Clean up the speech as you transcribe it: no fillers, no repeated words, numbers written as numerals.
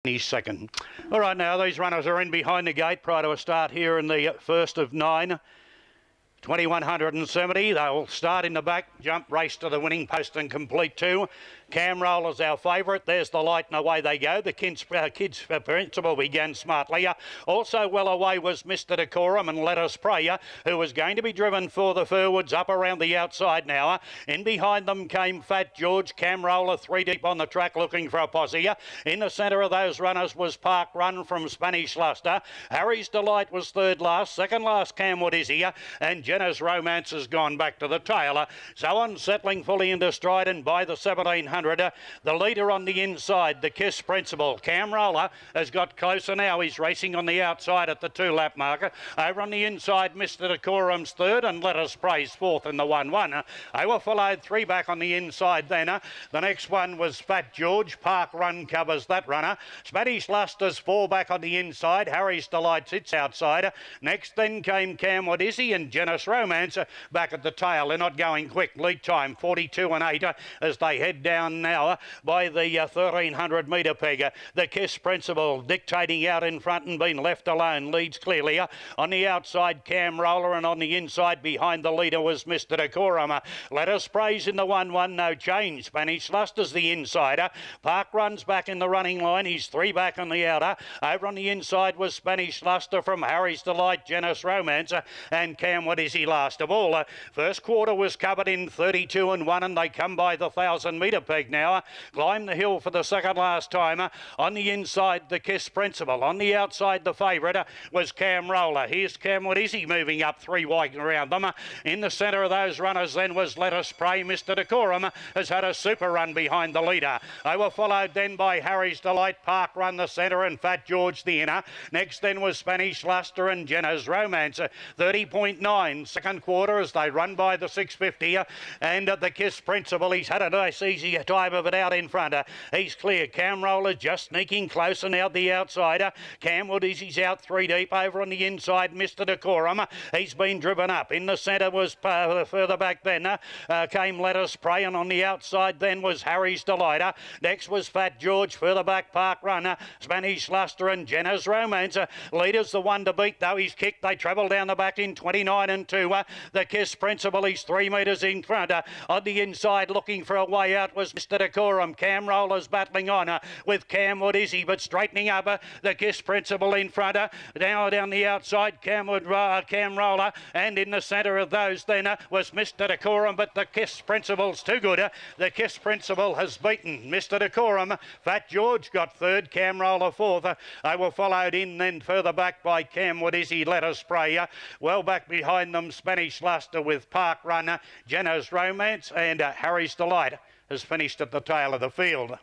He's second. All right, now these runners are in behind the gate prior to a start here in the first of 9. 2170. They'll start in the back, jump, race to the winning post and complete 2. Cam Roller's our favourite. There's the light and away they go. The kids principal began smartly. Also well away was Mr. Decorum and Let Us Pray, who was going to be driven for the Furwoods up around the outside now. In behind them came Fat George. Cam Roller 3 deep on the track looking for a posse. In the centre of those runners was Park Run from Spanish Luster. Harry's Delight was third last. Second last Camwood is here. And Jenna's Romance has gone back to the tail. So on, settling fully into stride, and by the 1700, the leader on the inside, the Kiss Principal. Cam Roller has got closer now. He's racing on the outside at the 2-lap marker. Over on the inside, Mr. Decorum's third, and Let Us Praise fourth in the 1-1. They were followed 3 back on the inside then. The next one was Fat George. Park Run covers that runner. Spanish Luster's 4 back on the inside. Harry's Delight sits outside. Next then came Camwood Izzy and Jenna's Romance back at the tail. They're not going quick. Lead time 42 and 8 as they head down now by the 1300 metre peg. The Kiss Principal dictating out in front and being left alone leads clearly. On the outside Cam Roller, and on the inside behind the leader was Mr. Decorum. Let Us Praise in the 1-1, no change. Spanish Luster's the insider. Park Run's back in the running line. He's 3 back on the outer. Over on the inside was Spanish Luster from Harry's Delight, Jenna's Romance, and Camwood Izzy last of all. First quarter was covered in 32 and 1, and they come by the 1000 metre peg now. Climb the hill for the second last time. On the inside, the Kiss Principal. On the outside, the favourite was Cam Roller. Here's Camwood Izzy moving up 3 wide around them. In the centre of those runners then was Let Us Pray. Mr. Decorum has had a super run behind the leader. They were followed then by Harry's Delight, Park Run the centre, and Fat George the inner. Next then was Spanish Luster and Jenna's Romance. 30.9 second quarter as they run by the 650. And the Kiss Principal, he's had a nice easy time of it out in front. He's clear. Cam Roller just sneaking closer now the outside. Camwood Izzy's out 3 deep. Over on the inside, Mr. Decorum. He's been driven up. In the centre was further back then came Let Us Pray, and on the outside then was Harry's Delight. Next was Fat George. Further back Park Run, Spanish Luster and Jenna's Romance. Leader's the one to beat though. He's kicked. They travel down the back in 29 and 2. The Kiss Principal, he's 3 metres in front. On the inside looking for a way out was Mr. Decorum. Cam Roller's battling on with Camwood Izzy, but straightening up the Kiss Principal in front. Down the outside Cam Roller, and in the centre of those then was Mr. Decorum, but the Kiss Principal's too good. The Kiss Principal has beaten Mr. Decorum. Fat George got third, Cam Roller fourth. They were followed in then further back by Camwood Izzy, Let Us Pray. Well back behind them Spanish Luster with Park Run, Jenna's Romance, and Harry's Delight has finished at the tail of the field.